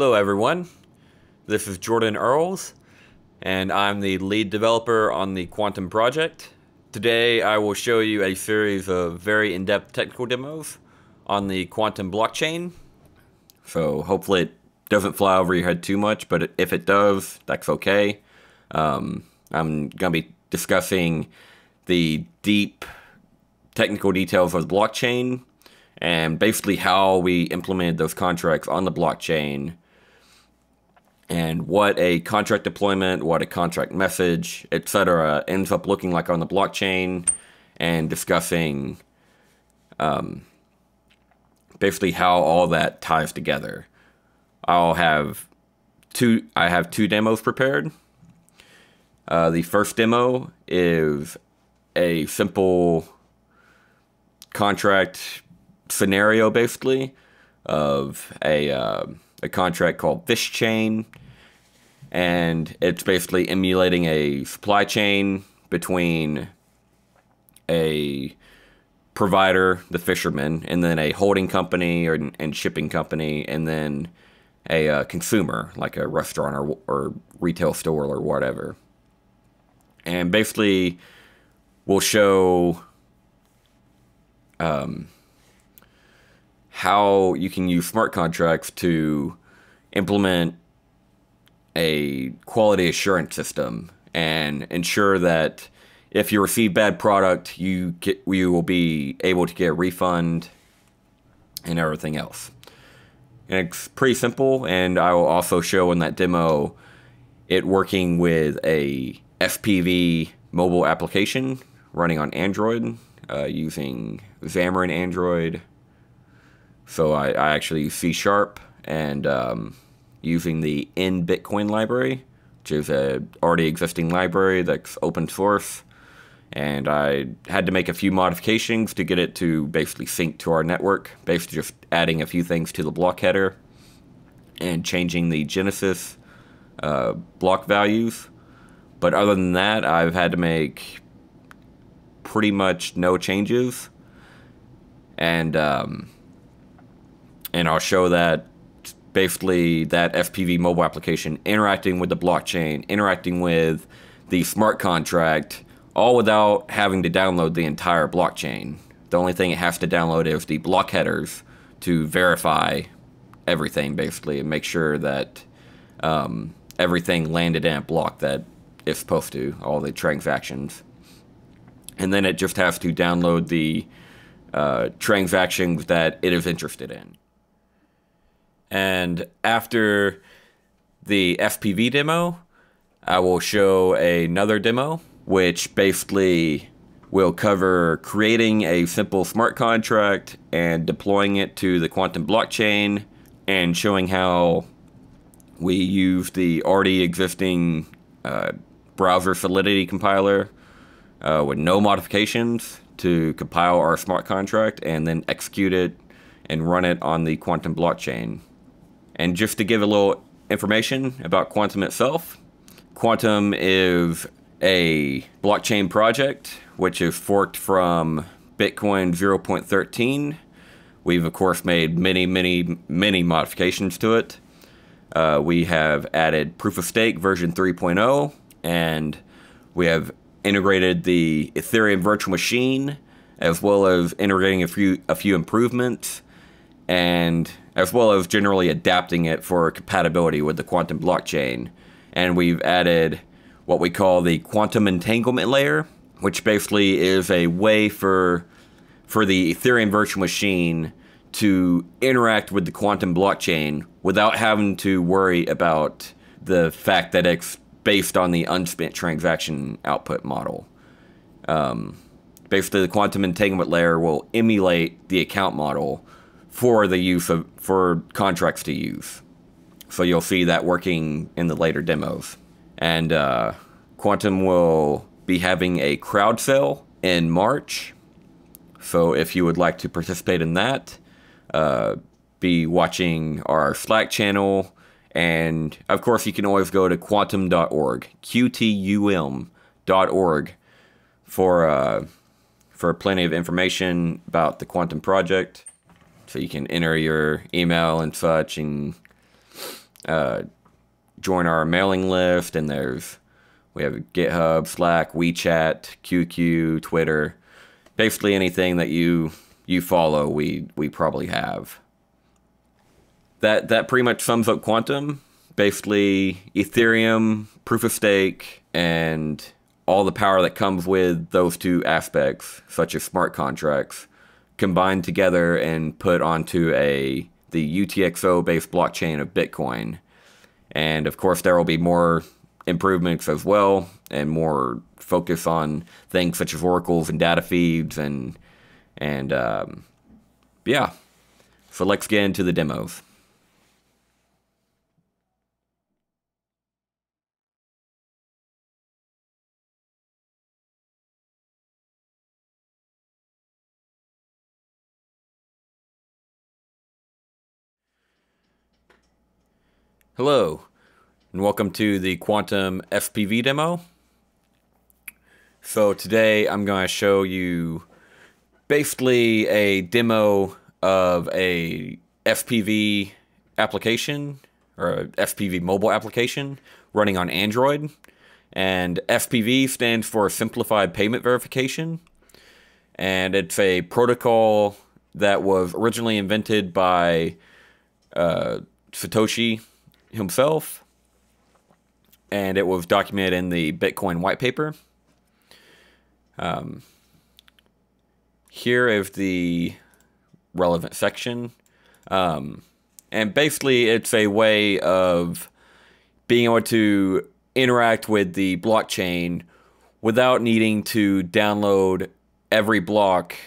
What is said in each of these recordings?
Hello everyone, this is Jordan Earls, and I'm the lead developer on the Qtum project. Today I will show you a series of very in-depth technical demos on the Qtum blockchain. So hopefully it doesn't fly over your head too much, but if it does, that's okay. I'm going to be discussing the deep technical details of the blockchain and basically how we implemented those contracts on the blockchain and what a contract deployment, what a contract message, etc. ends up looking like on the blockchain, and discussing basically how all that ties together. I have two demos prepared. The first demo is a simple contract scenario, basically, of a contract called Fish Chain, and it's basically emulating a supply chain between a provider, the fisherman, and then a holding company and shipping company, and then a consumer, like a restaurant or retail store or whatever. And basically, we'll show how you can use smart contracts to implement a quality assurance system and ensure that if you receive bad product, you will be able to get a refund and everything else. And it's pretty simple, and I will also show in that demo it working with a FPV mobile application running on Android using Xamarin Android. So I actually use C# and using the in-Bitcoin library, which is a already existing library that's open source. And I had to make a few modifications to get it to basically sync to our network, basically just adding a few things to the block header and changing the Genesis block values. But other than that, I've had to make pretty much no changes. And I'll show that basically that FPV mobile application interacting with the blockchain, interacting with the smart contract, all without having to download the entire blockchain. The only thing it has to download is the block headers to verify everything, basically, and make sure that everything landed in a block that it's supposed to, all the transactions. And then it just has to download the transactions that it is interested in. And after the FPV demo, I will show another demo, which basically will cover creating a simple smart contract and deploying it to the Qtum blockchain, and showing how we use the already existing Browser-Solidity Compiler with no modifications to compile our smart contract and then execute it and run it on the Qtum blockchain. And just to give a little information about Qtum itself, Qtum is a blockchain project which is forked from Bitcoin 0.13. We've of course made many modifications to it. We have added proof of stake version 3.0, and we have integrated the Ethereum virtual machine, as well as integrating a few improvements, and as well as generally adapting it for compatibility with the Qtum blockchain. And we've added what we call the Qtum entanglement layer, which basically is a way for the Ethereum virtual machine to interact with the Qtum blockchain without having to worry about the fact that it's based on the unspent transaction output model. Basically, the Qtum entanglement layer will emulate the account model for contracts to use. So you'll see that working in the later demos. And Qtum will be having a crowd sale in March. So if you would like to participate in that, be watching our Slack channel. And of course, you can always go to qtum.org, QTUM.org, for plenty of information about the Qtum project. So you can enter your email and such and join our mailing list, and we have GitHub, Slack, WeChat, QQ, Twitter. Basically anything that you follow, we probably have. That pretty much sums up Qtum. Basically, Ethereum, proof of stake, and all the power that comes with those two aspects, such as smart contracts, combined together and put onto the UTXO-based blockchain of Bitcoin. And of course, there will be more improvements as well, and more focus on things such as oracles and data feeds, and yeah. So let's get into the demos. Hello, and welcome to the Qtum FPV demo. So today I'm going to show you basically a demo of a FPV application, or a FPV mobile application running on Android. And FPV stands for Simplified Payment Verification. And it's a protocol that was originally invented by Satoshi himself, and it was documented in the Bitcoin white paper. Here is the relevant section, and basically it's a way of being able to interact with the blockchain without needing to download every block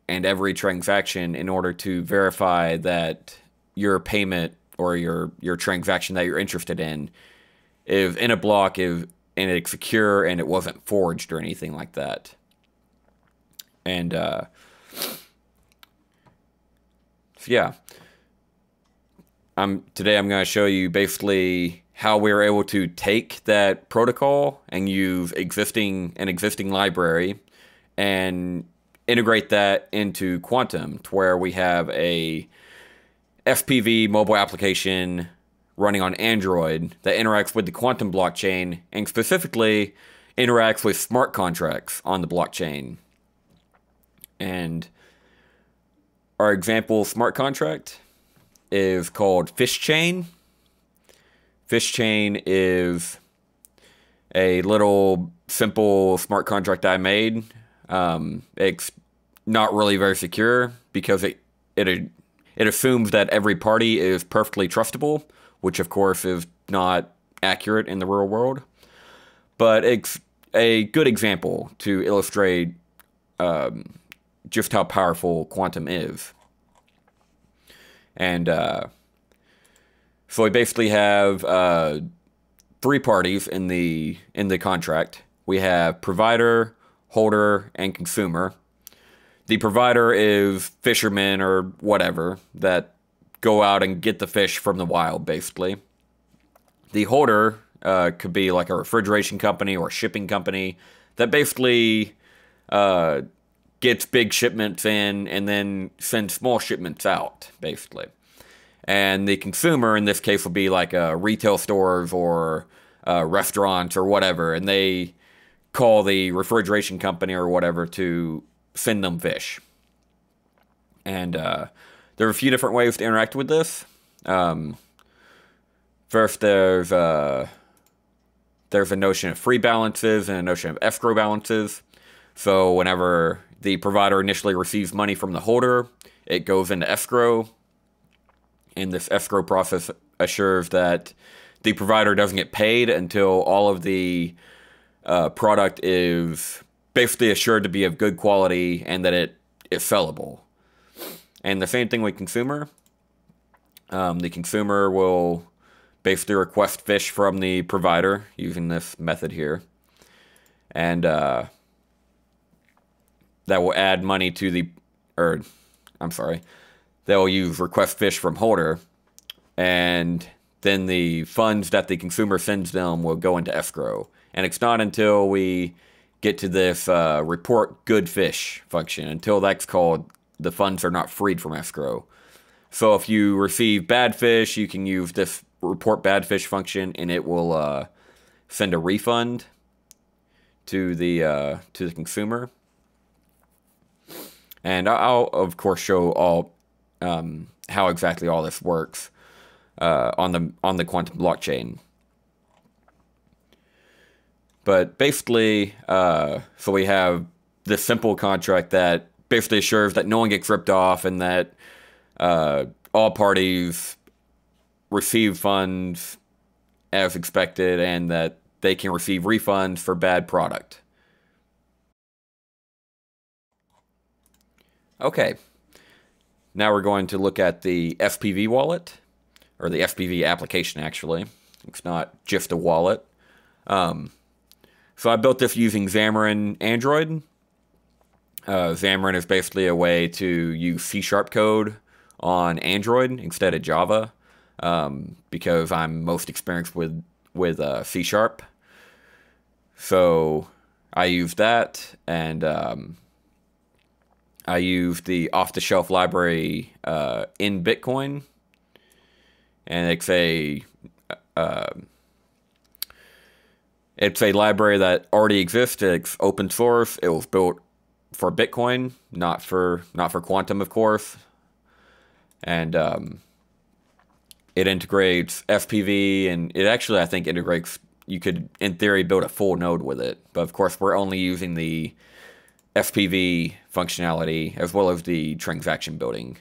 and every transaction in order to verify that your payment or your transaction that you're interested in is in a block, and it's secure, and it wasn't forged or anything like that. And so yeah, today I'm going to show you basically how we were able to take that protocol and use an existing library and integrate that into Qtum, to where we have a FPV mobile application running on Android that interacts with the Qtum blockchain, and specifically interacts with smart contracts on the blockchain. And our example smart contract is called FishChain. FishChain is a little simple smart contract I made. It's not really very secure because it assumes that every party is perfectly trustable, which of course is not accurate in the real world. But it's a good example to illustrate just how powerful Qtum is. And so we basically have three parties in the contract. We have provider, holder, and consumer. The provider is fishermen or whatever that go out and get the fish from the wild, basically. The holder could be like a refrigeration company or a shipping company that basically gets big shipments in and then sends small shipments out, basically. And the consumer, in this case, would be like retail stores or restaurants or whatever, and they call the refrigeration company or whatever to send them fish. And there are a few different ways to interact with this. First, there's a notion of free balances and a notion of escrow balances. So whenever the provider initially receives money from the holder, it goes into escrow. And this escrow process assures that the provider doesn't get paid until all of the product is basically assured to be of good quality and that it is sellable. And the same thing with consumer. The consumer will basically request fish from the provider using this method here. And that will add money to the, they'll use request fish from holder, and then the funds that the consumer sends them will go into escrow. And it's not until we get to this report good fish function, until that's called, the funds are not freed from escrow. So if you receive bad fish, you can use this report bad fish function, and it will send a refund to the consumer. And I'll of course show all how exactly all this works on the quantum blockchain. But basically, so we have this simple contract that basically assures that no one gets ripped off and that all parties receive funds as expected and that they can receive refunds for bad product. Okay, now we're going to look at the SPV wallet, or the SPV application actually. It's not just a wallet. So I built this using Xamarin Android. Xamarin is basically a way to use C# code on Android instead of Java, because I'm most experienced with C#. So I used that, and I used the off-the-shelf library in Bitcoin, and it's a library that already exists. It's open source. It was built for Bitcoin, not for Qtum, of course. And it integrates SPV, and it actually, I think, integrates. You could, in theory, build a full node with it. But of course, we're only using the SPV functionality as well as the transaction building.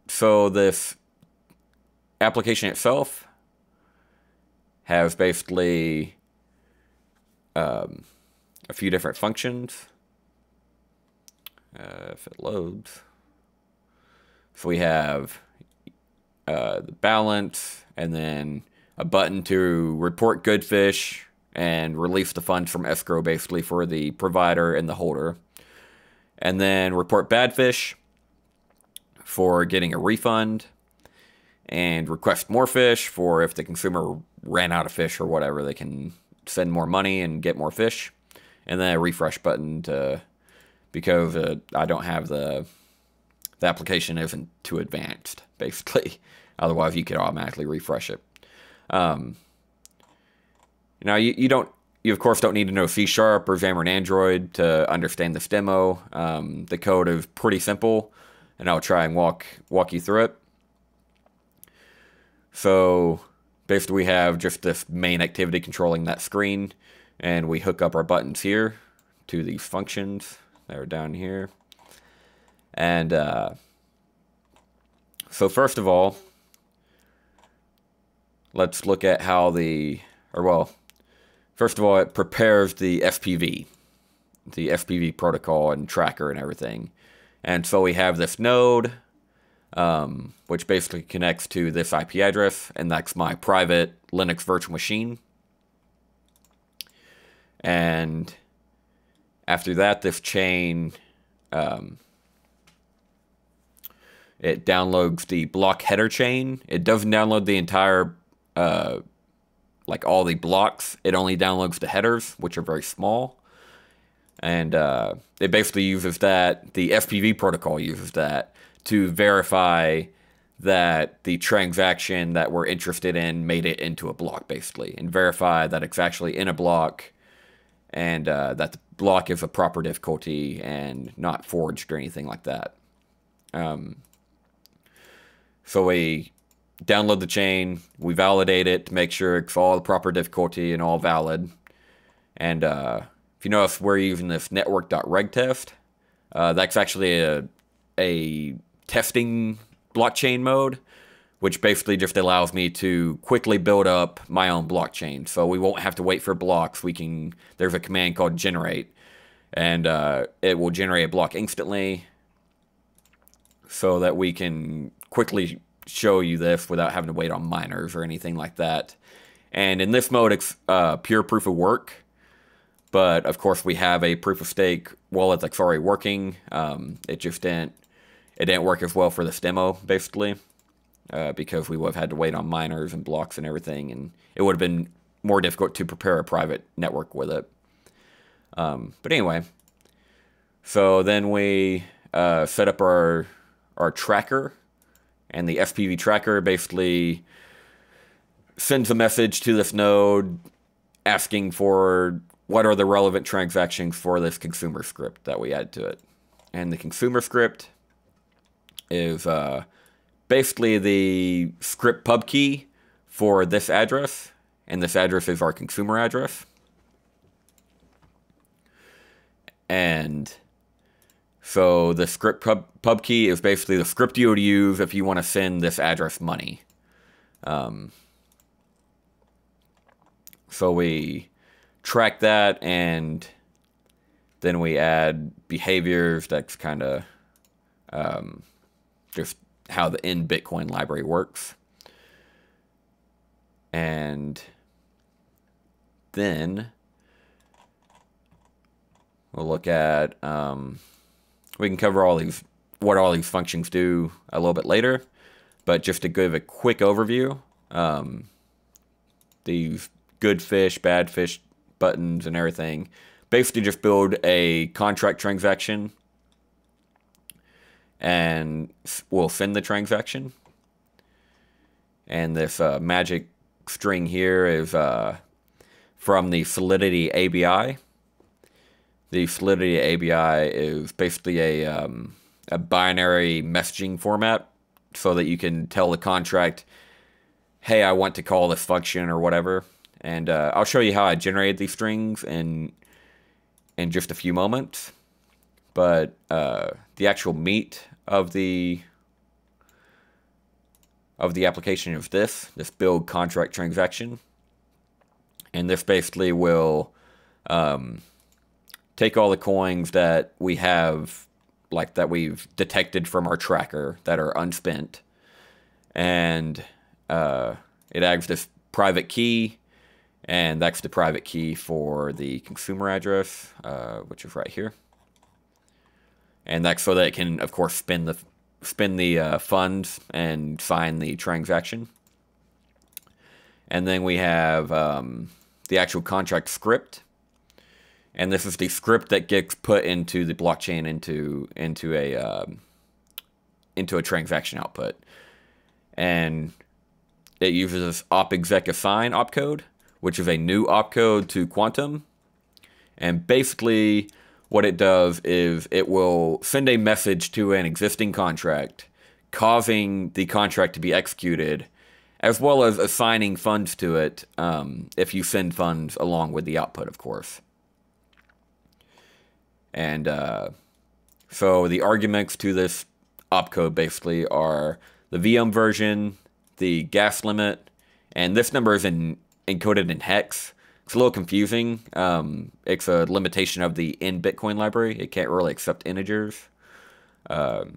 So this application itself has basically a few different functions. If it loads. So we have the balance, and then a button to report good fish and release the funds from escrow, basically for the provider and the holder. And then report bad fish for getting a refund, and request more fish for if the consumer ran out of fish or whatever, they can send more money and get more fish. And then a refresh button because I don't have the application isn't too advanced, basically. Otherwise, you could automatically refresh it. Now, you of course don't need to know C# or Xamarin Android to understand this demo. The code is pretty simple, and I'll try and walk you through it. So basically, we have just this main activity controlling that screen, and we hook up our buttons here to these functions that are down here. And so first of all, let's look at how first of all, it prepares the SPV protocol and tracker and everything. And so we have this node, which basically connects to this IP address, and that's my private Linux virtual machine. And after that, this chain, it downloads the block header chain. It doesn't download the entire, like all the blocks. It only downloads the headers, which are very small. And it basically uses that, the SPV protocol uses that to verify that the transaction that we're interested in made it into a block, basically, and verify that it's actually in a block, and that the block is a proper difficulty and not forged or anything like that. So we download the chain, we validate it to make sure it's all the proper difficulty and all valid. And if you notice, we're using this network.reg test. That's actually a testing blockchain mode, which basically just allows me to quickly build up my own blockchain. So we won't have to wait for blocks. There's a command called generate, and it will generate a block instantly so that we can quickly show you this without having to wait on miners or anything like that. And in this mode, it's pure proof of work. But of course, we have a proof of stake wallet that's already working. It didn't work as well for this demo, basically, because we would have had to wait on miners and blocks and everything, and it would have been more difficult to prepare a private network with it. But anyway, so then we set up our tracker And the SPV tracker basically sends a message to this node asking for what are the relevant transactions for this consumer script that we add to it. And the consumer script is basically the script pub key for this address, and this address is our consumer address. And so the script pub key is basically the script you would use if you want to send this address money. So we track that, and then we add behaviors. That's kind of just how the in Bitcoin library works. And then we'll look at, we can cover what all these functions do a little bit later, but just to give a quick overview, these good fish, bad fish buttons and everything basically just build a contract transaction and we'll send the transaction. And this magic string here is from the Solidity ABI. The Solidity ABI is basically a binary messaging format so that you can tell the contract, hey, I want to call this function or whatever. And I'll show you how I generated these strings in just a few moments. But the actual meat of the application is this build contract transaction. And this basically will take all the coins that we have, like that we've detected from our tracker that are unspent, and it adds this private key. And that's the private key for the consumer address, which is right here. And that's so that it can, of course, spend the funds and sign the transaction. And then we have the actual contract script. And this is the script that gets put into the blockchain into a transaction output. And it uses this opexec assign opcode, which is a new opcode to Qtum. And basically what it does is it will send a message to an existing contract, causing the contract to be executed, as well as assigning funds to it if you send funds along with the output, of course. And so the arguments to this opcode basically are the VM version, the gas limit, and this number is encoded in hex. It's a little confusing. It's a limitation of the in Bitcoin library. It can't really accept integers. So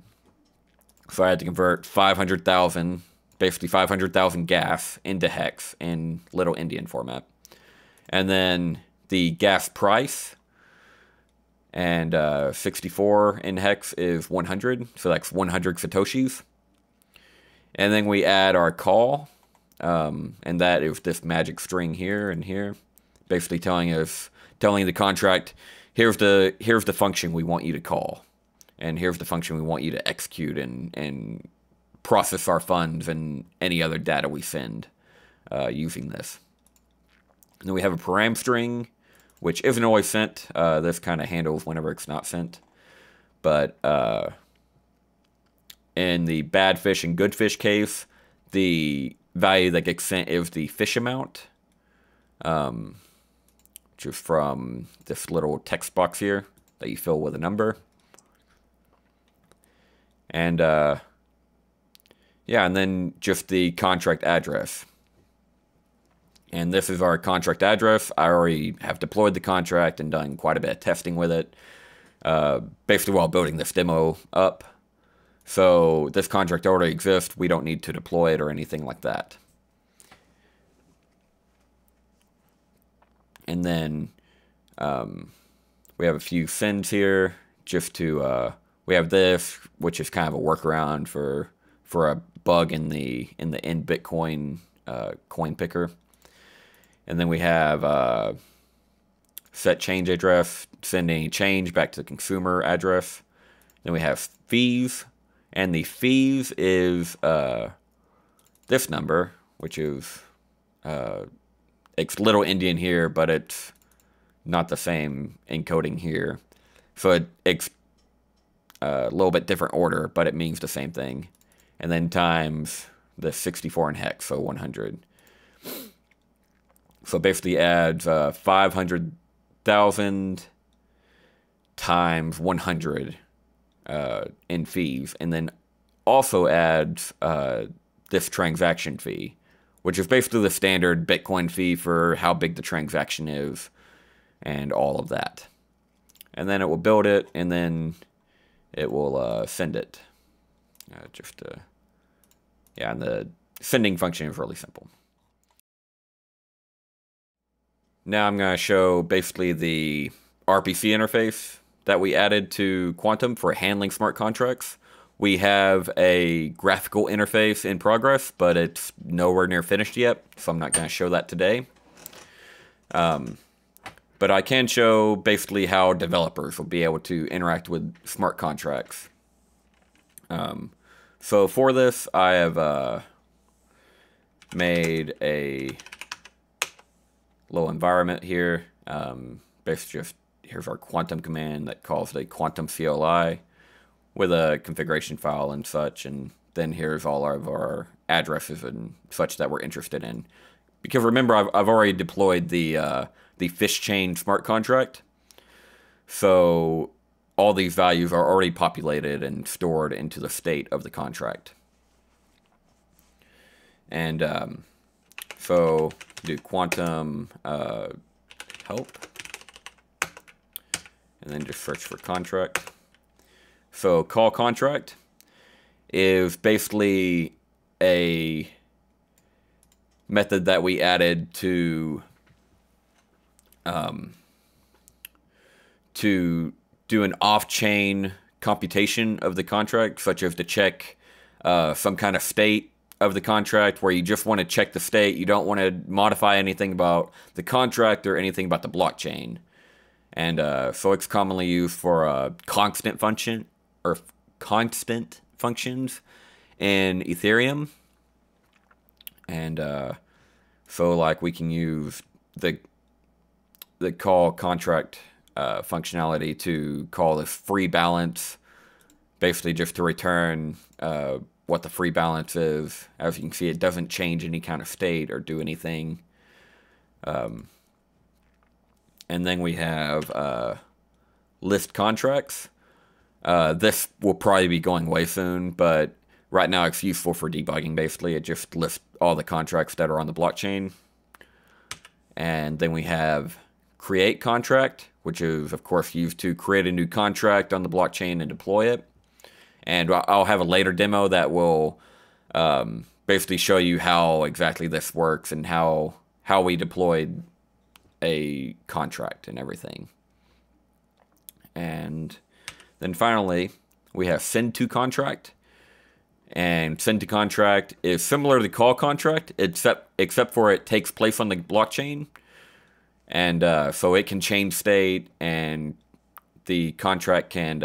I had to convert 500,000, basically 500,000 gas into hex in Little Endian format. And then the gas price, and 64 in hex is 100, so that's 100 Satoshis. And then we add our call, and that is this magic string here and here, basically telling the contract, here's the function we want you to call, and here's the function we want you to execute and process our funds and any other data we send using this. And then we have a param string, which isn't always sent. This kind of handles whenever it's not sent. But in the bad fish and good fish case, the value that gets sent is the fish amount, which is from this little text box here that you fill with a number. And yeah, and then just the contract address. And this is our contract address. I already have deployed the contract and done quite a bit of testing with it, basically while building this demo up. So this contract already exists. We don't need to deploy it or anything like that. And then we have a few sends here just to, we have this, which is kind of a workaround for a bug in the in Bitcoin coin picker. And then we have set change address, send any change back to the consumer address. Then we have fees, And the fees is this number, which is it's little Indian here, but it's not the same encoding here. So it's a little bit different order, but it means the same thing. And then times the 64 in hex, so 100. So basically adds 500,000 times 100 in fees, and then also adds this transaction fee, which is basically the standard Bitcoin fee for how big the transaction is and all of that. And then it will build it, and then it will send it. Yeah, and the sending function is really simple. Now I'm going to show basically the RPC interface that we added to Qtum for handling smart contracts. We have a graphical interface in progress, but it's nowhere near finished yet, so I'm not going to show that today. But I can show basically how developers will be able to interact with smart contracts. So for this, I have made a little environment here. Basically just here's our Qtum command that calls the Qtum CLI with a configuration file and such, and then here's all of our addresses and such that we're interested in. Because remember, I've already deployed the fish chain smart contract, so all these values are already populated and stored into the state of the contract. And so do Qtum help, and then just search for contract. So call contract is basically a method that we added to do an off-chain computation of the contract, such as to check some kind of state of the contract where you just want to check the state. You don't want to modify anything about the contract or anything about the blockchain. And so it's commonly used for constant function or constant functions in Ethereum. And so like we can use the call contract functionality to call this free balance, basically just to return what the free balance is. As you can see, it doesn't change any kind of state or do anything. And then we have list contracts. This will probably be going away soon, but right now it's useful for debugging. Basically, it just lists all the contracts that are on the blockchain. And then we have create contract, which is, of course, used to create a new contract on the blockchain and deploy it. And I'll have a later demo that will basically show you how exactly this works and how we deployed a contract and everything. And then finally, we have send to contract. And send to contract is similar to the call contract, except for it takes place on the blockchain. And so it can change state, and the contract can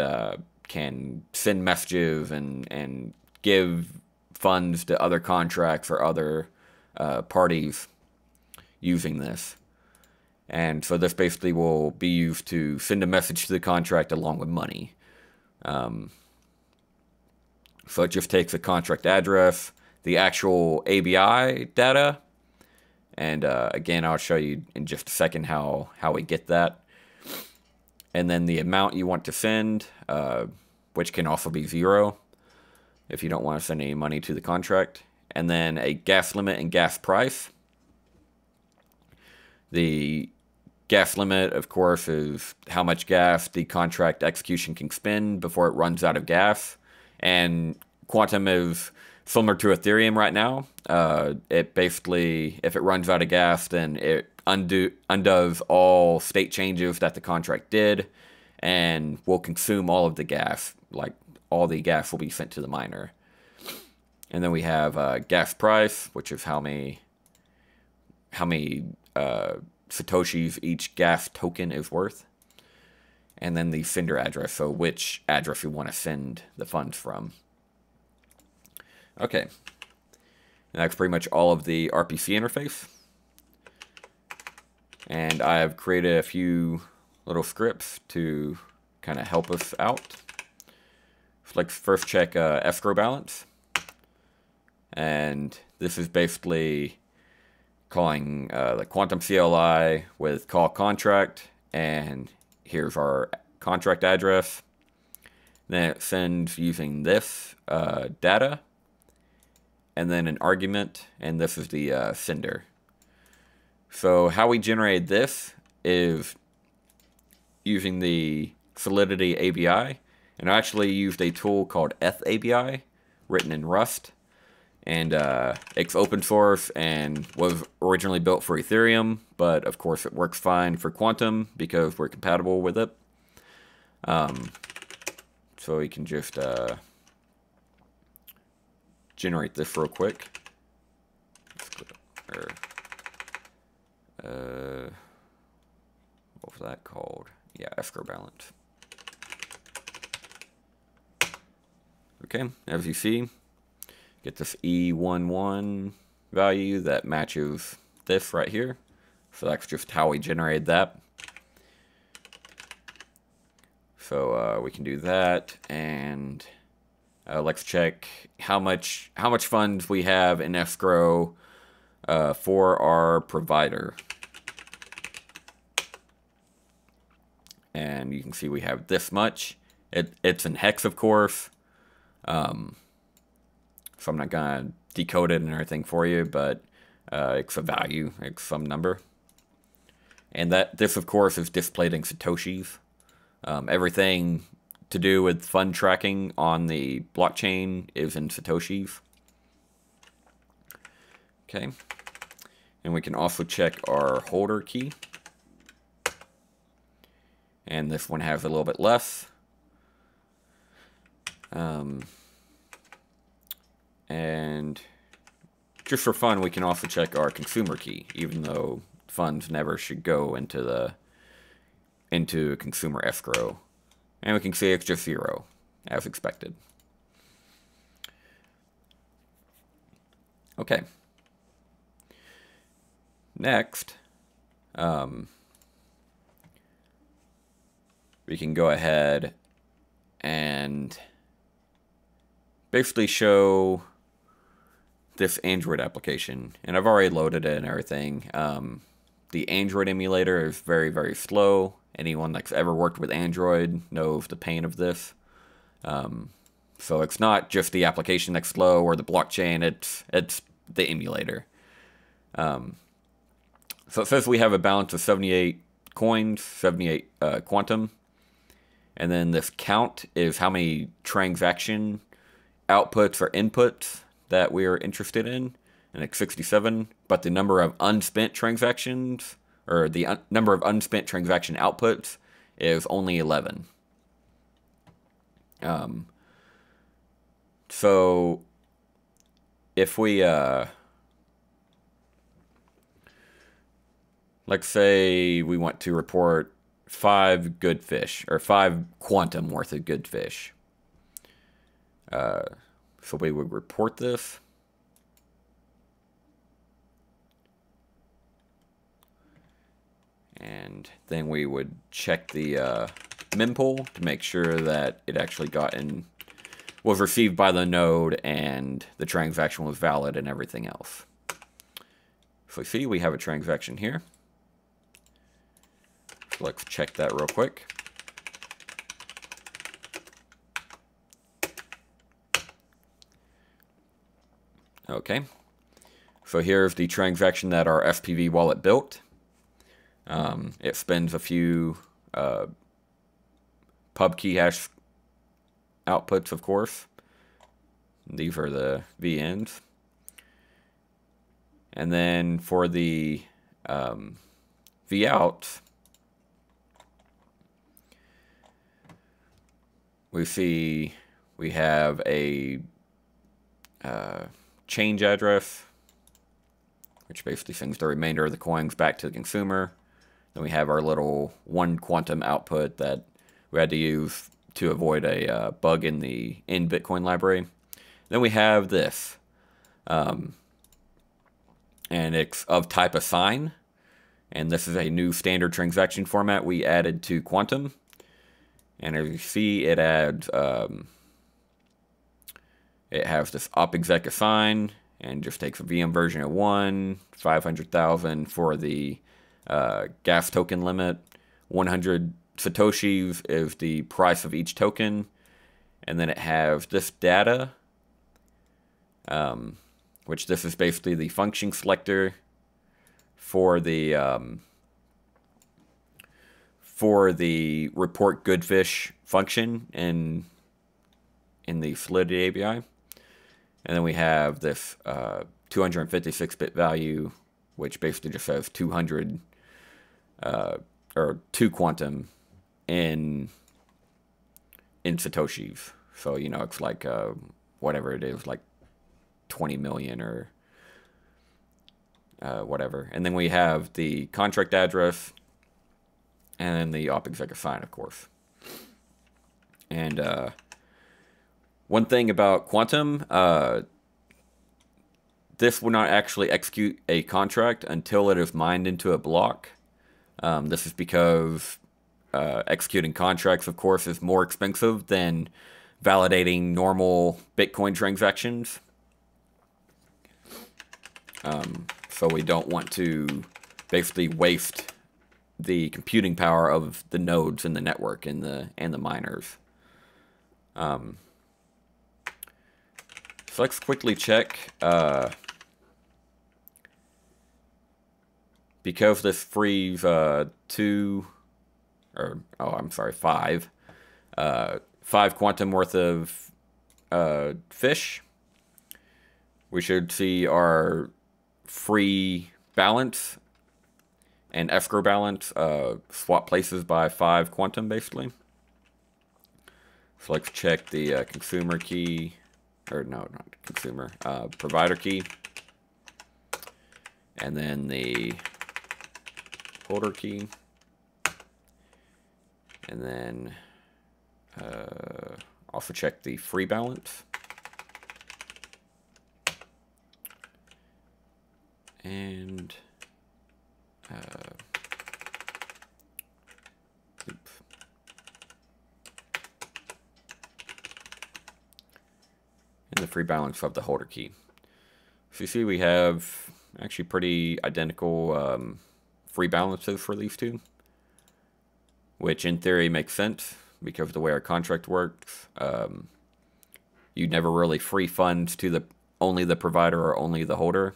send messages and give funds to other contracts or other parties using this. And so this basically will be used to send a message to the contract along with money. So it just takes a contract address, the actual ABI data, and again, I'll show you in just a second how we get that. And then the amount you want to send, which can also be 0 if you don't want to send any money to the contract. And then a gas limit and gas price. The gas limit, of course, is how much gas the contract execution can spend before it runs out of gas. And Qtum is similar to Ethereum right now. It basically, if it runs out of gas, then it undoes all state changes that the contract did and will consume all of the gas. Like, all the gas will be sent to the miner. And then we have gas price, which is how many satoshis each gas token is worth. And then the sender address, so which address you want to send the funds from. Okay, and that's pretty much all of the RPC interface. And I've created a few little scripts to kind of help us out. So let's first check escrow balance. And this is basically calling the Qtum CLI with call contract, and here's our contract address. Then it sends using this data, and then an argument, and this is the sender. So how we generated this is using the Solidity ABI, and I actually used a tool called ABI, written in Rust. And it's open source and was originally built for Ethereum, but of course it works fine for Qtum because we're compatible with it. So we can just generate this real quick. What was that called? Yeah, escrow balance. Okay, as you see, get this E11 value that matches this right here. So that's just how we generated that. So we can do that, and let's check how much funds we have in escrow for our provider. And you can see we have this much. It's in hex, of course. So I'm not gonna decode it and everything for you, but it's a value, it's some number. And this, of course, is displayed in Satoshis. Everything to do with fund tracking on the blockchain is in Satoshis. Okay. And we can also check our holder key. And this one has a little bit less. And just for fun, we can also check our consumer key, even though funds never should go into consumer escrow. And we can see it's just 0, as expected. Okay. Next, we can go ahead and basically show this Android application, and I've already loaded it and everything. The Android emulator is very, very slow. Anyone that's ever worked with Android knows the pain of this. So it's not just the application that's slow or the blockchain, it's the emulator. So it says we have a balance of 78 coins, 78 Qtum, and then this count is how many transaction outputs or inputs that we are interested in, and it's 67, but the number of unspent transactions, or the number of unspent transaction outputs, is only 11. So if we, let's say we want to report 5 good fish, or 5 Qtum worth of good fish. So we would report this. And then we would check the mempool to make sure that it actually was received by the node and the transaction was valid and everything else. So see, we have a transaction here. So let's check that real quick. Okay, so here's the transaction that our SPV wallet built. It spends a few pub key hash outputs, of course. These are the VNs. And then for the VOUT, we see we have a change address, which basically sends the remainder of the coins back to the consumer. Then we have our little 1 Qtum output that we had to use to avoid a bug in the Bitcoin library. Then we have this, and it's of type assign, and this is a new standard transaction format we added to Qtum. And as you see, it adds, it has this opexec assign, and just takes a VM version of 1, 500,000 for the gas token limit, 100 Satoshis is the price of each token, and then it has this data, which this is basically the function selector for the report goodfish function in the Solidity API. And then we have this 256-bit value, which basically just says 200 or 2 Qtum in Satoshis. So, you know, it's like whatever it is, like 20 million or whatever. And then we have the contract address and then the opexec assign, of course. And one thing about Qtum, this will not actually execute a contract until it is mined into a block. This is because executing contracts, of course, is more expensive than validating normal Bitcoin transactions. So we don't want to basically waste the computing power of the nodes in the network and the miners. So let's quickly check. Because this frees 5 Qtum worth of fish, we should see our free balance and escrow balance swap places by 5 Qtum basically. So let's check the consumer key, or no, not consumer, provider key, and then the holder key, and then also check the free balance, and oops. And the free balance of the holder key. So you see we have actually pretty identical free balances for these two, which in theory makes sense because of the way our contract works. You never really free funds to only the provider or only the holder.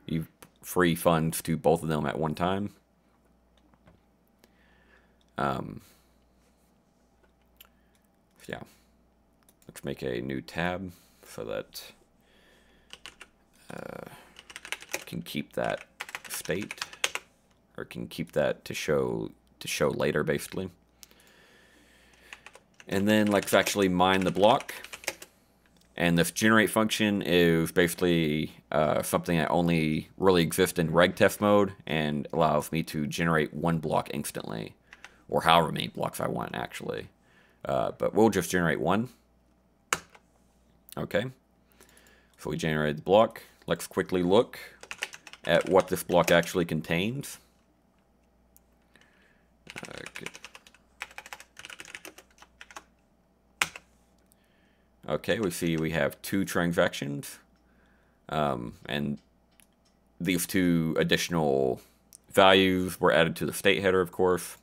You free funds to both of them at one time. So yeah, let's make a new tab so that can keep that state, or can keep that to show later basically. And then let's actually mine the block. And this generate function is basically something that only really exists in reg test mode and allows me to generate 1 block instantly, or however many blocks I want actually. But we'll just generate 1. Okay, so we generated the block. Let's quickly look at what this block actually contains. Okay, we see we have 2 transactions, and these 2 additional values were added to the state header, of course.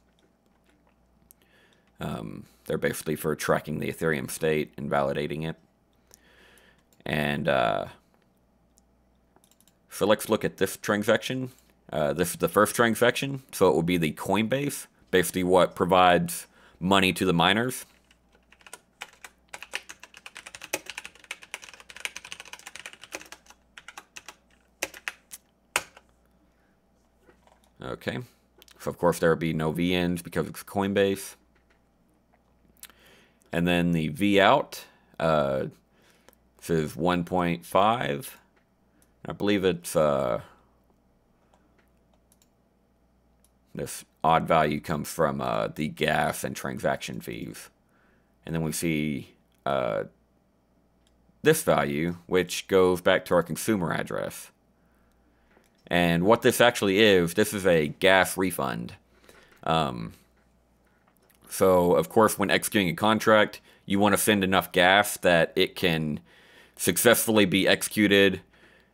They're basically for tracking the Ethereum state and validating it. And so let's look at this transaction. This is the first transaction, so it will be the Coinbase, basically what provides money to the miners. Okay, so of course there will be no VNs because it's Coinbase. And then the V out, this is 1.5. I believe it's this odd value comes from the gas and transaction fees. And then we see this value, which goes back to our consumer address. And what this actually is, this is a gas refund. So, of course, when executing a contract, you want to send enough gas that it can successfully be executed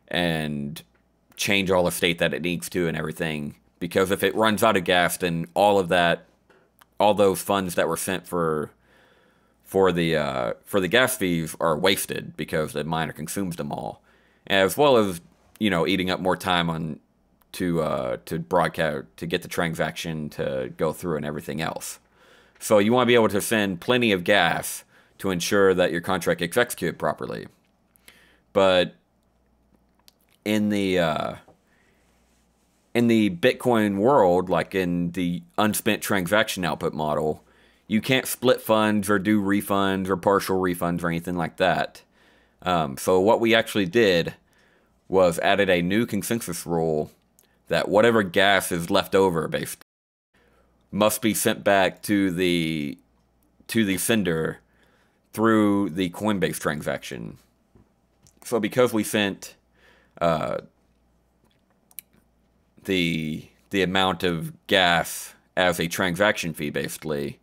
and change all the state that it needs to and everything. Because if it runs out of gas, then all those funds that were sent for the gas fees are wasted because the miner consumes them all, as well as eating up more time to broadcast, to get the transaction to go through and everything else. So you want to be able to send plenty of gas to ensure that your contract gets executed properly. But in the Bitcoin world, like in the unspent transaction output model, you can't split funds or do refunds or partial refunds or anything like that. So what we actually did was added a new consensus rule that whatever gas is left over basically must be sent back to the sender through the Coinbase transaction. So because we sent the amount of gas as a transaction fee, basically,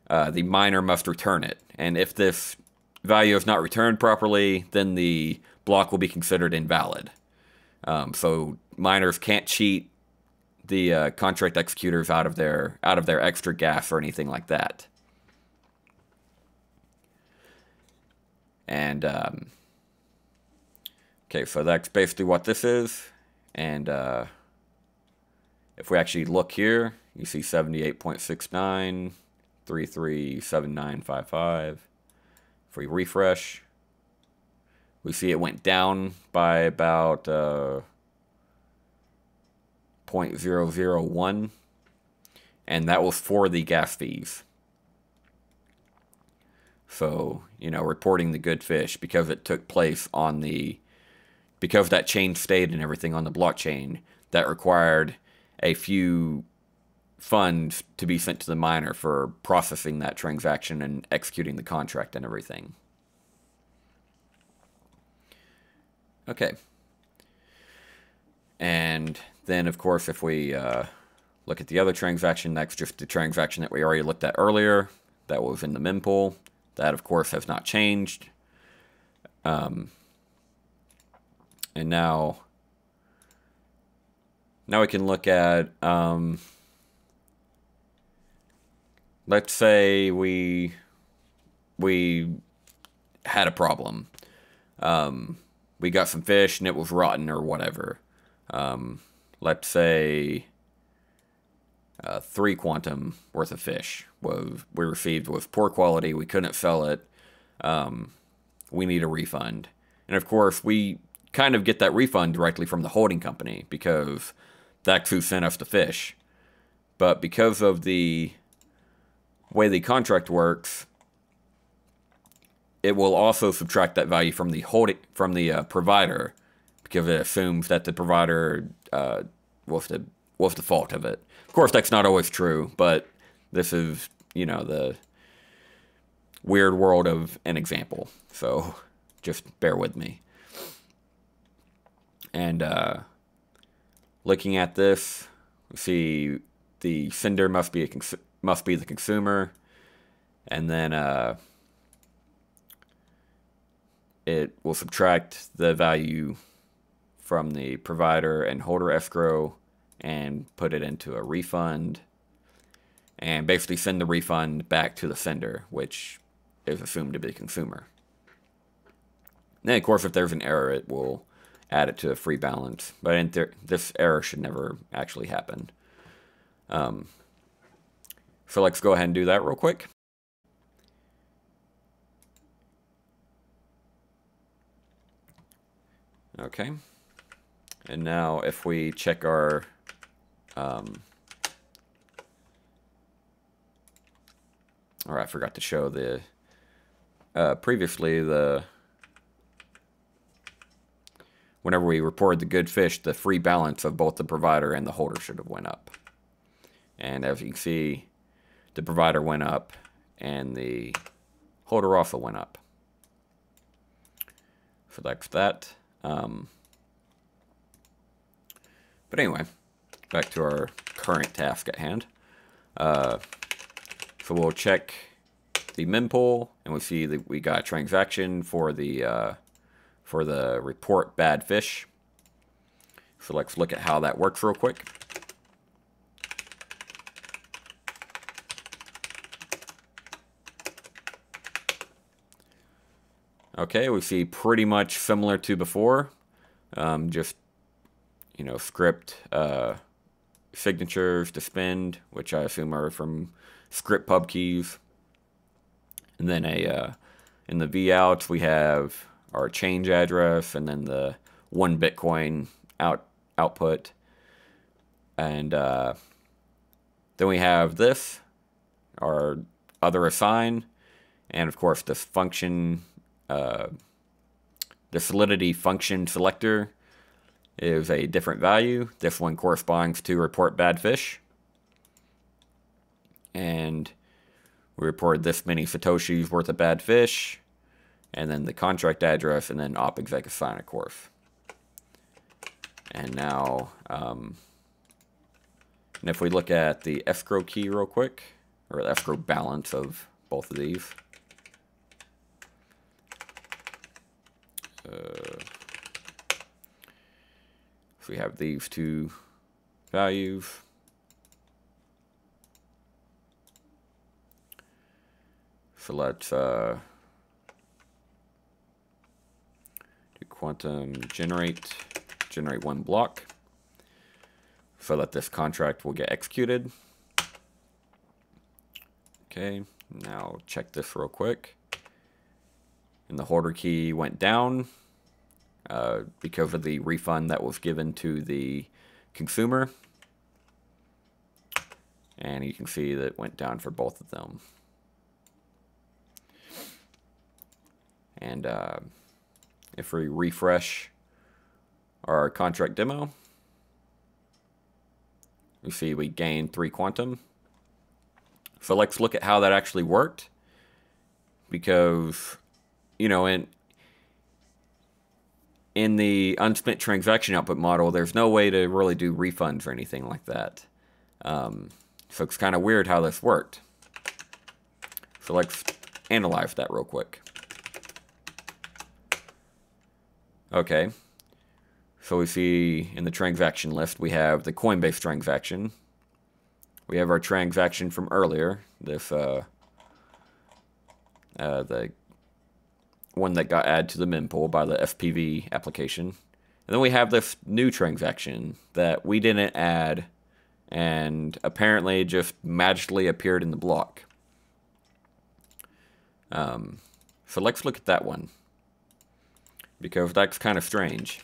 the miner must return it. And if this value is not returned properly, then the block will be considered invalid. So miners can't cheat the contract executors out of their extra gas or anything like that. And okay, so that's basically what this is. And if we actually look here, you see 78.69, 337955. If we refresh, we see it went down by about 0.001, and that was for the gas fees. So, reporting the good fish, because it took place because that chain stayed and everything on the blockchain, that required a few funds to be sent to the miner for processing that transaction and executing the contract and everything. Okay. And then, of course, if we look at the other transaction, that's just the transaction that we already looked at earlier. That was in the mempool. That, of course, has not changed. And now we can look at, let's say we had a problem. We got some fish and it was rotten or whatever. Let's say 3 Qtum worth of fish we received was poor quality. We couldn't sell it. We need a refund. And of course, we kind of get that refund directly from the holding company because that's who sent us the fish. But because of the way the contract works, it will also subtract that value from the provider, because it assumes that the provider was the fault of it. Of course, that's not always true, but this is, the weird world of an example. So just bear with me. And looking at this, we see the sender must be the consumer, and then it will subtract the value from the provider and holder escrow and put it into a refund, and basically send the refund back to the sender, which is assumed to be the consumer. Then, of course, if there's an error, it will add it to a free balance. But this error should never actually happen. So let's go ahead and do that real quick. Okay. And now if we check our or I forgot to show the previously whenever we reported the good fish, the free balance of both the provider and the holder should have went up. And as you can see, the provider went up and the holder also went up. Select that. But anyway, back to our current task at hand. So we'll check the mempool, and we see that we got a transaction for the report bad fish. So let's look at how that works real quick. Okay, we see pretty much similar to before, just, you know, script signatures to spend, which I assume are from script pub keys. And then in the VOUts, we have our change address and then the 1 Bitcoin output. And then we have this, our other assign, and of course this function, the solidity function selector is a different value. This one corresponds to report bad fish. And we reported this many Satoshis worth of bad fish, and then the contract address, and then op exec assign, of course. And now, and if we look at the escrow key real quick, or the escrow balance of both of these. So we have these two values. So let's do Qtum generate 1 block so that this contract will get executed. Okay, now check this real quick. And the holder key went down because of the refund that was given to the consumer. And you can see that it went down for both of them. And if we refresh our contract demo, we see we gained 3 Qtum. So let's look at how that actually worked. Because, you know, in the unspent transaction output model, there's no way to really do refunds or anything like that. So it's kind of weird how this worked. So let's analyze that real quick. Okay, so we see in the transaction list, we have the Coinbase transaction. We have our transaction from earlier, this the one that got added to the mempool by the FPV application. And then we have this new transaction that we didn't add and apparently just magically appeared in the block. So let's look at that one, because that's kind of strange.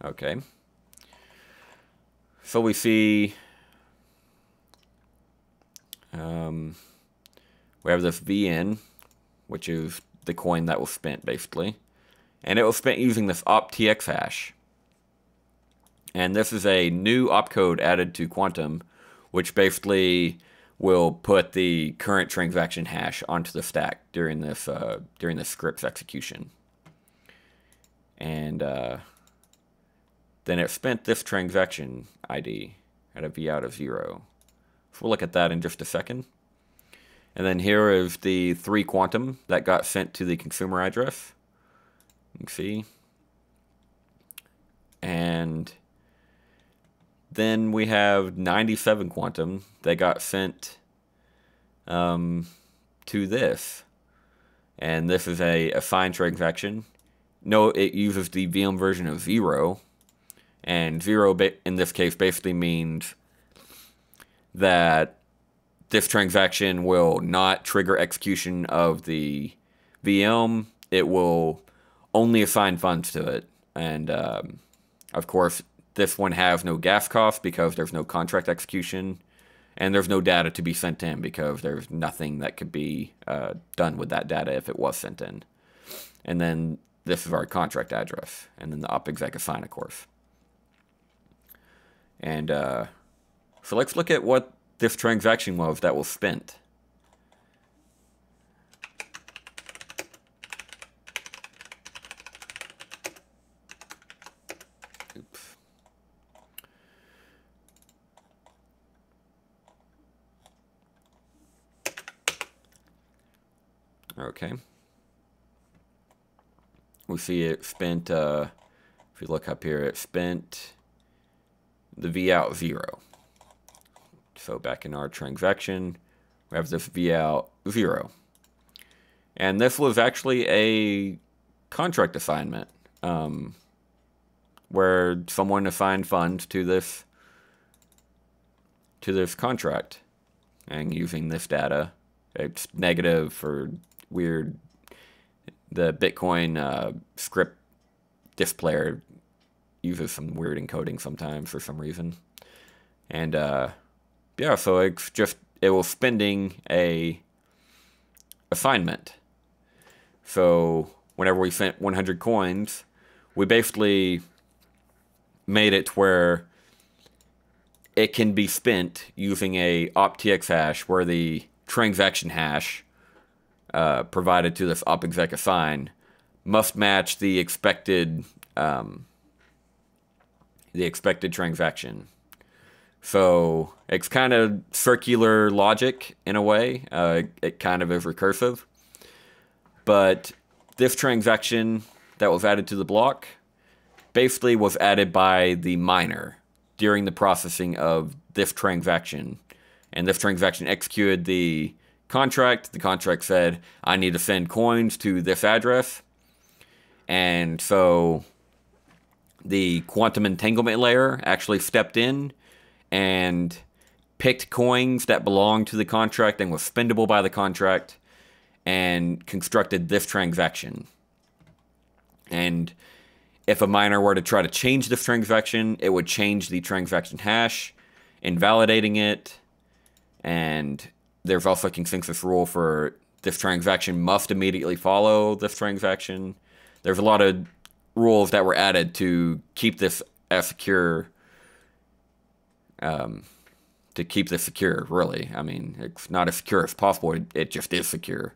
Okay. So we see we have this VN, which is the coin that was spent, basically. And it was spent using this optx hash. And this is a new opcode added to Qtum, which basically will put the current transaction hash onto the stack during this script's execution. And then it spent this transaction ID at a vout of 0. So we'll look at that in just a second. And then here is the 3 Qtum that got sent to the consumer address. You can see. And then we have 97 Qtum that got sent to this. And this is a assigned transaction. No, it uses the VM version of 0. And 0 in this case basically means that this transaction will not trigger execution of the VM. It will only assign funds to it. And of course, this one has no gas cost because there's no contract execution. And there's no data to be sent in because there's nothing that could be done with that data if it was sent in. And then this is our contract address. And then the op exec assign, of course. And so let's look at what this transaction was that was spent. Oops. Okay. We see it spent, if you look up here, it spent the vout 0. So back in our transaction, we have this vout 0. And this was actually a contract assignment, where someone assigned funds to this contract. And using this data, it's negative for weird, the Bitcoin script displayer uses some weird encoding sometimes for some reason. And yeah, so it's just, it was spending a assignment. So whenever we sent 100 coins, we basically made it where it can be spent using a optx hash where the transaction hash provided to this opexec assign must match the expected transaction. So it's kind of circular logic in a way. It kind of is recursive. But this transaction that was added to the block basically was added by the miner during the processing of this transaction. And this transaction executed the contract. The contract said, I need to send coins to this address. And so the quantum entanglement layer actually stepped in and picked coins that belonged to the contract and was spendable by the contract and constructed this transaction. And if a miner were to try to change this transaction, it would change the transaction hash, invalidating it. And there's also a consensus rule for this transaction must immediately follow this transaction. There's a lot of rules that were added to keep this as secure, really. I mean, it's not as secure as possible. It just is secure.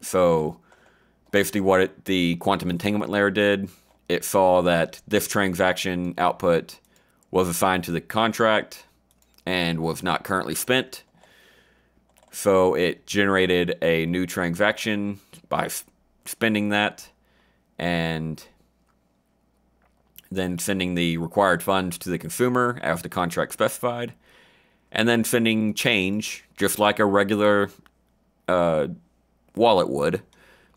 So basically what the quantum entanglement layer did, it saw that this transaction output was assigned to the contract and was not currently spent. So it generated a new transaction by spending that and then sending the required funds to the consumer as the contract specified, and then sending change, just like a regular wallet would,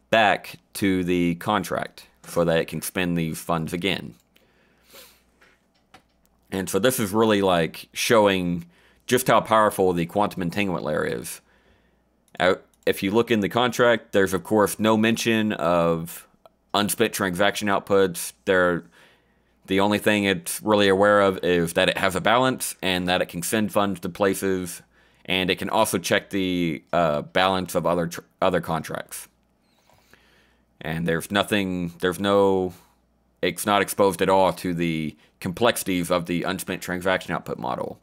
back to the contract so that it can spend these funds again. And so this is really like showing just how powerful the quantum entanglement layer is. If you look in the contract, there's of course no mention of unspent transaction outputs. The only thing it's really aware of is that it has a balance and that it can send funds to places, and it can also check the balance of other contracts. And it's not exposed at all to the complexities of the unspent transaction output model.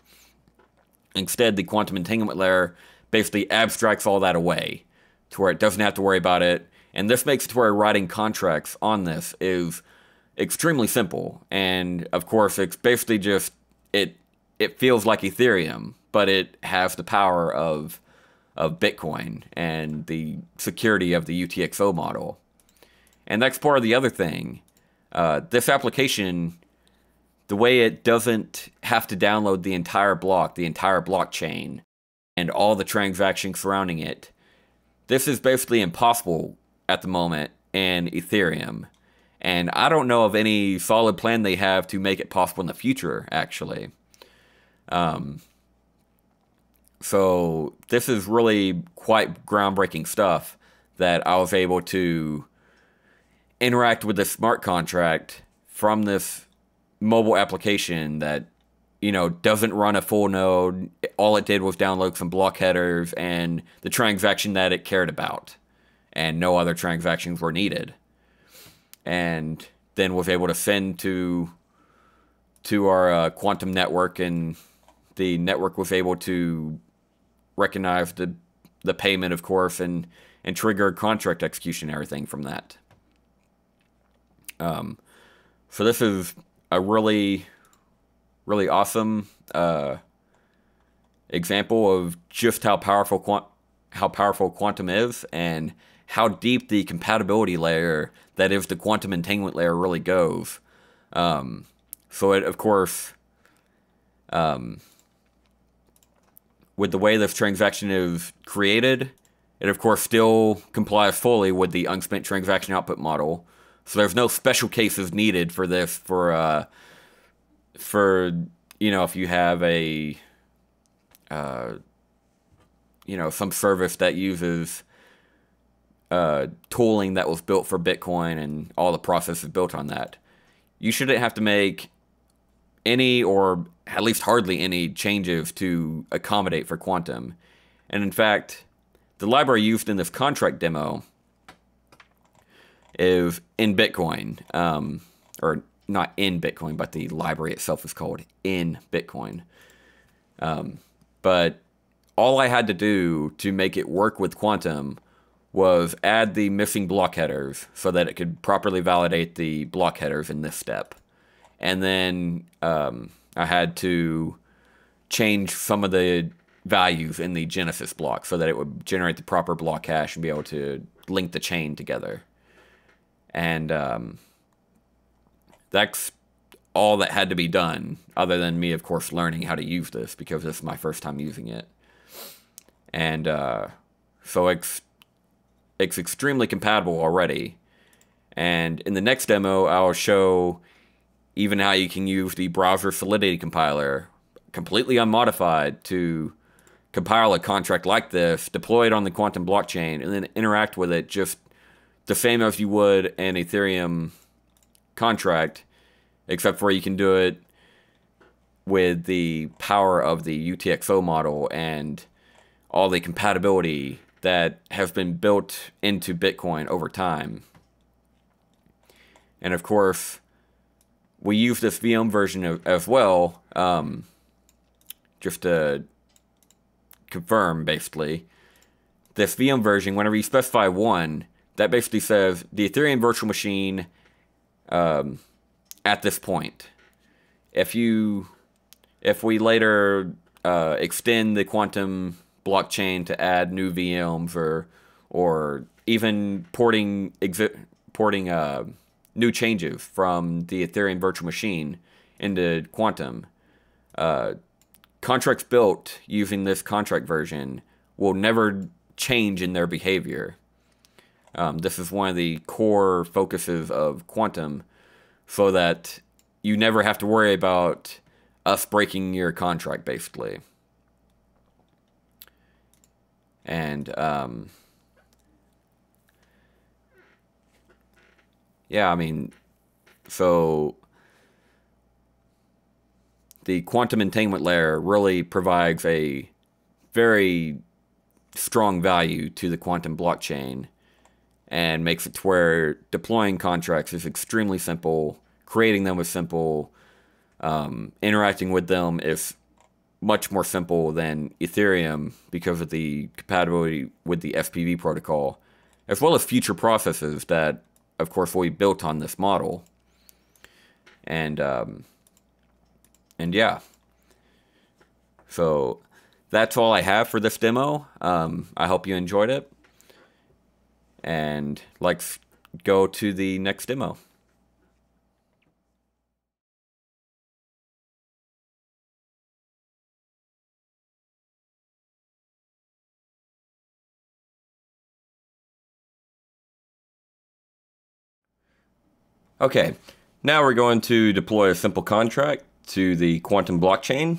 Instead, the quantum entanglement layer basically abstracts all that away to where it doesn't have to worry about it. And this makes it to where writing contracts on this is extremely simple. And of course, it's basically just, it feels like Ethereum, but it has the power of Bitcoin and the security of the UTXO model. And that's part of the other thing. This application, the way it doesn't have to download the entire block, the entire blockchain, and all the transactions surrounding it, this is basically impossible at the moment in Ethereum. And I don't know of any solid plan they have to make it possible in the future, actually. So this is really quite groundbreaking stuff that I was able to interact with the smart contract from this mobile application that, you know, doesn't run a full node. All it did was download some block headers and the transaction that it cared about, and no other transactions were needed. And then was able to send to to our quantum network, and the network was able to recognize the payment, of course, and trigger contract execution and everything from that. So this is a really awesome example of just how powerful quantum is, and how deep the compatibility layer that is the quantum entanglement layer really goes. So it, of course, with the way this transaction is created, it of course still complies fully with the unspent transaction output model. So there's no special cases needed for this for you know, if you have a you know, some service that uses tooling that was built for Bitcoin and all the processes built on that. You shouldn't have to make any, or at least hardly any, changes to accommodate for quantum. And in fact, the library used in this contract demo is in Bitcoin, or not in Bitcoin, but the library itself is called in Bitcoin. But all I had to do to make it work with quantum was add the missing block headers so that it could properly validate the block headers in this step. And then I had to change some of the values in the Genesis block so that it would generate the proper block hash and be able to link the chain together. And that's all that had to be done, other than me, of course, learning how to use this, because this is my first time using it. And so it's extremely compatible already. And in the next demo, I'll show even how you can use the Browser-Solidity Compiler, completely unmodified, to compile a contract like this, deploy it on the quantum blockchain, and then interact with it just the same as you would an Ethereum contract, except for you can do it with the power of the UTXO model and all the compatibility that has been built into Bitcoin over time. And of course, we use this VM version as well, just to confirm, basically. This VM version, whenever you specify 1, that basically says the Ethereum virtual machine at this point. If we later extend the quantum blockchain to add new VMs, or even porting new changes from the Ethereum virtual machine into quantum, contracts built using this contract version will never change in their behavior. This is one of the core focuses of quantum, so that you never have to worry about us breaking your contract, basically. And yeah, I mean, so the quantum entanglement layer really provides a very strong value to the quantum blockchain, and makes it to where deploying contracts is extremely simple, creating them is simple, interacting with them is much more simple than Ethereum because of the compatibility with the SPV protocol, as well as future processes that, of course, will be built on this model. And yeah, so that's all I have for this demo. I hope you enjoyed it, and let's go to the next demo. Okay, now we're going to deploy a simple contract to the quantum blockchain,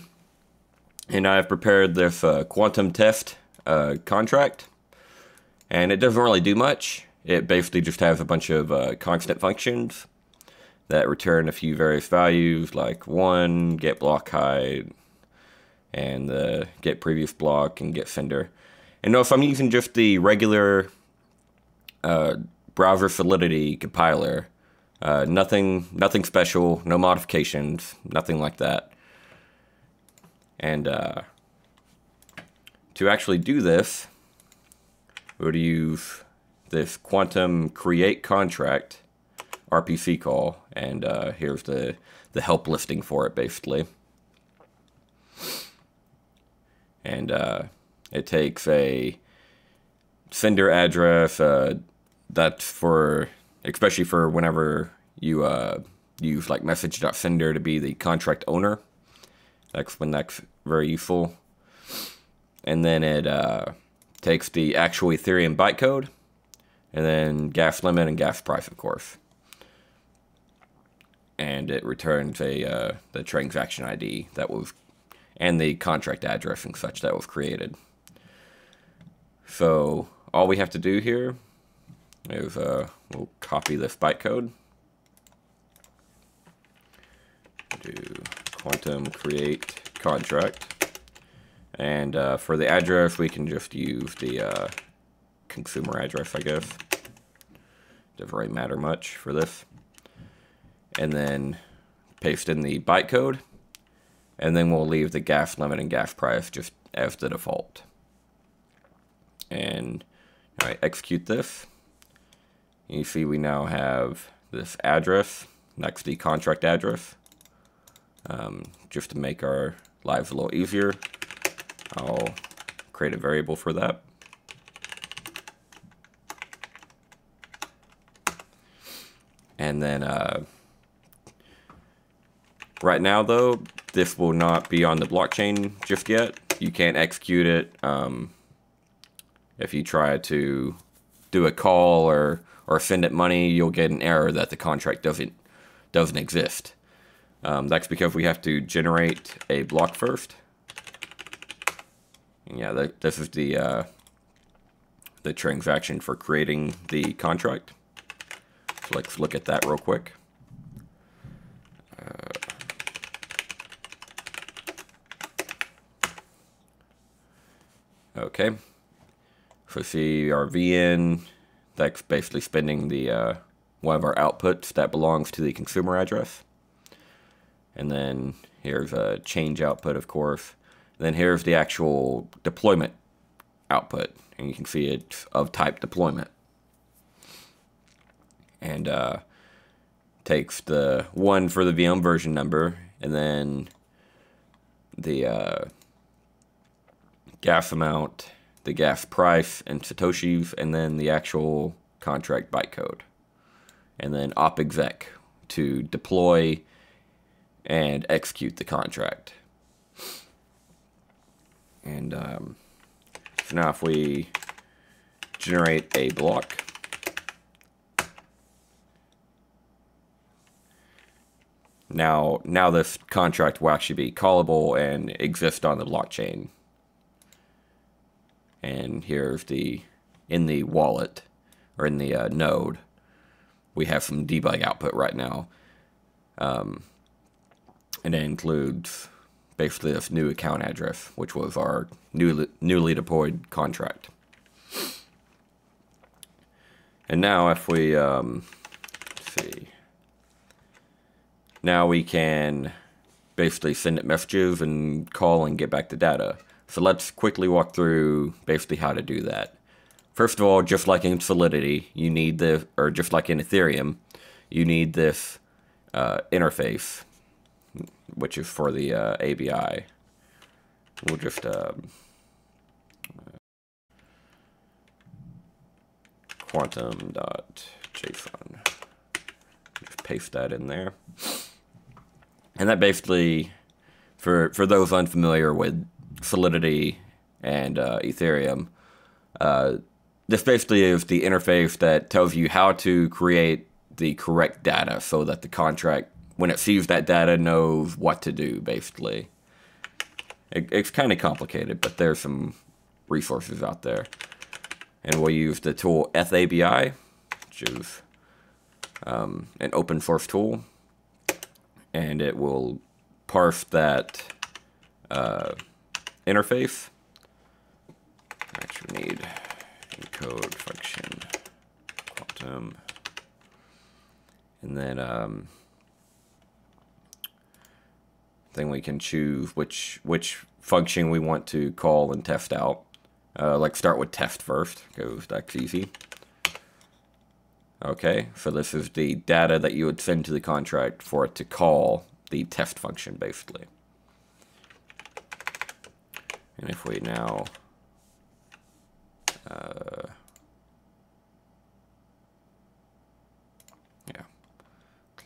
and I've prepared this quantum test contract, and it doesn't really do much. It basically just has a bunch of constant functions that return a few various values, like 1, get block height, and get previous block, and get sender. And notice I'm using just the regular Browser-Solidity Compiler. Nothing special, no modifications, nothing like that. And to actually do this, we would use this Qtum create contract RPC call, and here's the help listing for it, basically. And it takes a sender address that's for, especially for whenever you use like message.sender to be the contract owner. That's when that's very useful. And then it takes the actual Ethereum bytecode, and then gas limit and gas price, of course. And it returns the transaction ID that was, and the contract address and such that was created. So all we have to do here is we'll copy this bytecode, do Qtum create contract, and for the address we can just use the consumer address, I guess. Doesn't really matter much for this. And then paste in the bytecode, and then we'll leave the gas limit and gas price just as the default. And all right, execute this. You see we now have this address next to the contract address. Just to make our lives a little easier, I'll create a variable for that. And then right now, though, this will not be on the blockchain just yet. You can't execute it. If you try to do a call or send it money, you'll get an error that the contract doesn't exist. That's because we have to generate a block first. And yeah, this is the transaction for creating the contract. So let's look at that real quick. Okay, so see our VN, that's basically spending the one of our outputs that belongs to the consumer address. And then here's a change output, of course. And then here's the actual deployment output, and you can see it's of type deployment. And takes the one for the VM version number, and then the gas amount, the gas price and satoshis, and then the actual contract bytecode, and then op_exec to deploy and execute the contract. And so now if we generate a block, now this contract will actually be callable and exist on the blockchain. And here's in the wallet, or in the node, we have some debug output right now. And it includes basically this new account address, which was our newly deployed contract. And now if we, let's see, now we can basically send it messages and call and get back the data. So let's quickly walk through basically how to do that. First of all, just like in Solidity, you need this, or just like in Ethereum, you need this interface, which is for the ABI. We'll just Qtum.json. Just paste that in there. And that basically, for those unfamiliar with Solidity and Ethereum, this basically is the interface that tells you how to create the correct data so that the contract, when it sees that data, knows what to do, basically. It's kind of complicated, but there's some resources out there. And we'll use the tool ethabi, which is an open source tool. And it will parse that interface. Actually need encode function Qtum. And then we can choose which function we want to call and test out. Like start with test first, because that's easy. Okay, so this is the data that you would send to the contract for it to call the test function, basically. And if we now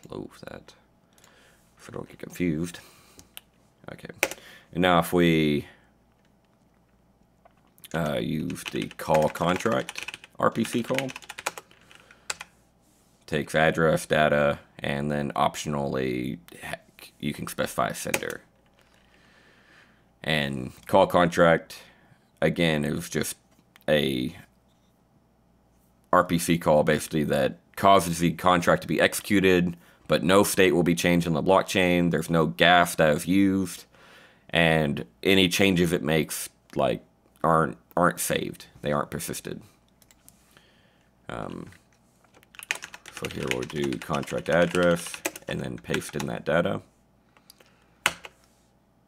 close that so don't get confused. Okay, and now if we use the call contract RPC call, takes address, data, and then optionally you can specify a sender. And call contract, again, is just a RPC call basically that causes the contract to be executed, but no state will be changed on the blockchain. There's no gas that is used, and any changes it makes aren't saved. They aren't persisted. So here we'll do contract address and then paste in that data.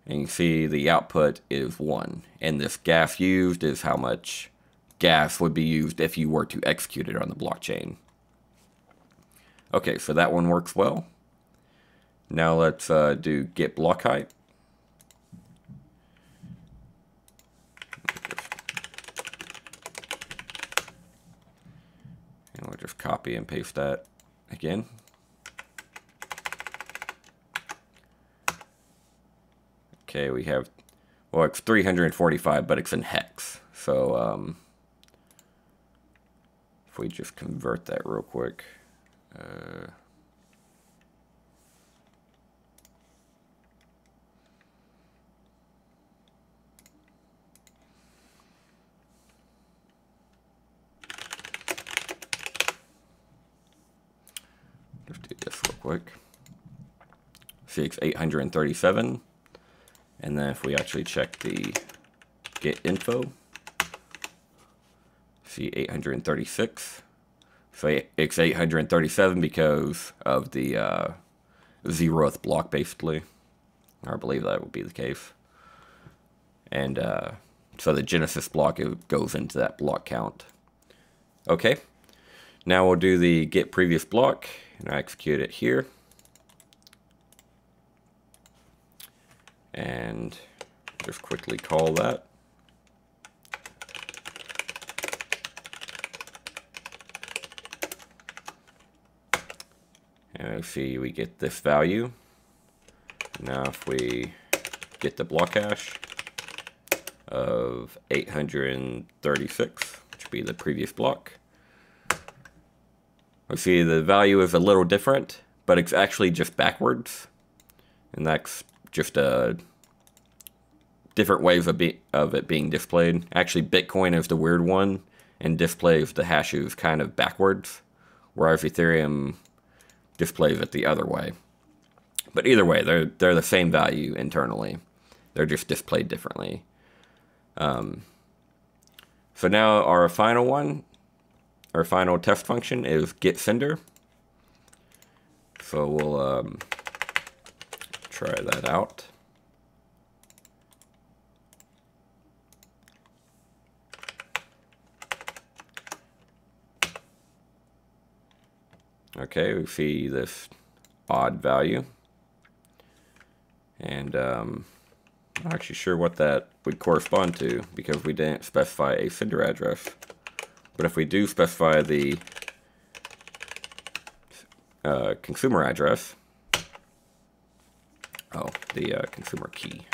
And you see the output is 1. And this gas used is how much gas would be used if you were to execute it on the blockchain. Okay, so that one works well. Now let's do get block height. And we'll just copy and paste that again. Okay, we have, well, it's 345, but it's in hex. So if we just convert that real quick. Let's do this real quick. See, it's 837. And then if we actually check the get info, see 836. So it's 837 because of the 0th block, basically. Or I believe that would be the case. And so the Genesis block, it goes into that block count. Okay. Now we'll do the get previous block, and I execute it here. And just quickly call that. And see, we get this value. Now if we get the block hash of 836, which would be the previous block, we see the value is a little different, but it's actually just backwards. And that's just a different ways of it being displayed. Actually, Bitcoin is the weird one and displays the hashes kind of backwards, whereas Ethereum displays it the other way. But either way, they're the same value internally. They're just displayed differently. So now our final test function is get sender. So we'll try that out. Okay, we see this odd value. And I'm not actually sure what that would correspond to because we didn't specify a sender address. But if we do specify the consumer address, the consumer key,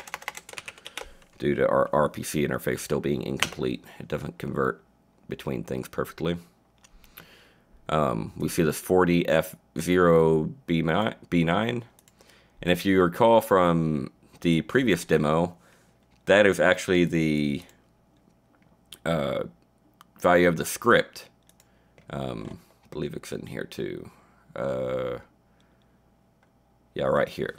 due to our RPC interface still being incomplete, it doesn't convert between things perfectly. We see this 40F0B9, and if you recall from the previous demo, that is actually the value of the script. I believe it's in here too. Yeah, right here.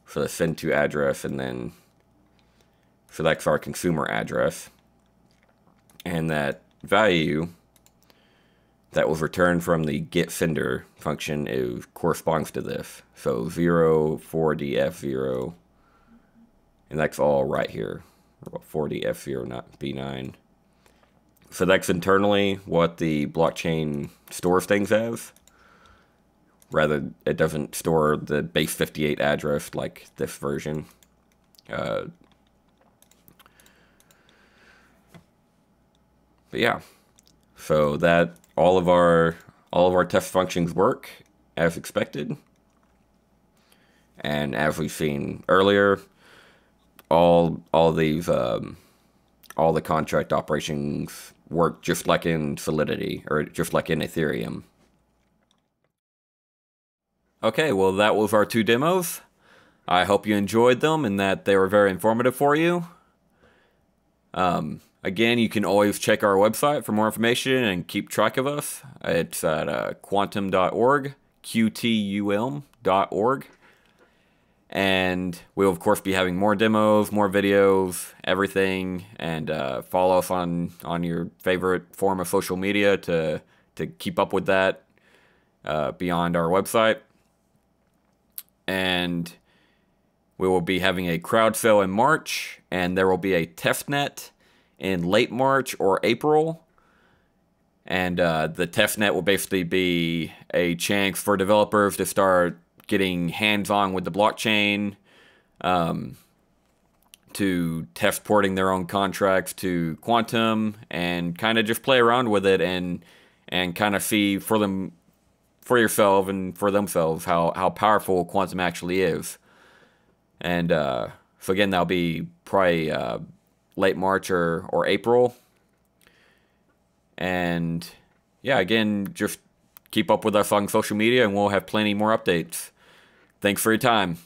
So the send to address, and then selects our consumer address, and that value that was returned from the get sender function corresponds to this. So 0, 4df0, and that's all right here. 4df0, not b9. So that's internally what the blockchain stores things as. Rather, it doesn't store the base 58 address like this version. But yeah, so that all of our test functions work as expected, and as we've seen earlier, all the contract operations work just like in Solidity, or just like in Ethereum. Okay, well, that was our 2 demos. I hope you enjoyed them and that they were very informative for you. Again, you can always check our website for more information and keep track of us. It's at qtum.org, qtum.org. And we'll, of course, be having more demos, more videos, everything. And follow us on your favorite form of social media to keep up with that beyond our website. And we will be having a crowd sale in March, and there will be a testnet in late March or April. And the testnet will basically be a chance for developers to start getting hands-on with the blockchain, to test porting their own contracts to Qtum, and kind of just play around with it and kind of see for yourself and for themselves how powerful Qtum actually is. And so again, that'll be probably late March or April. And yeah, again, just keep up with us on social media and we'll have plenty more updates. Thanks for your time.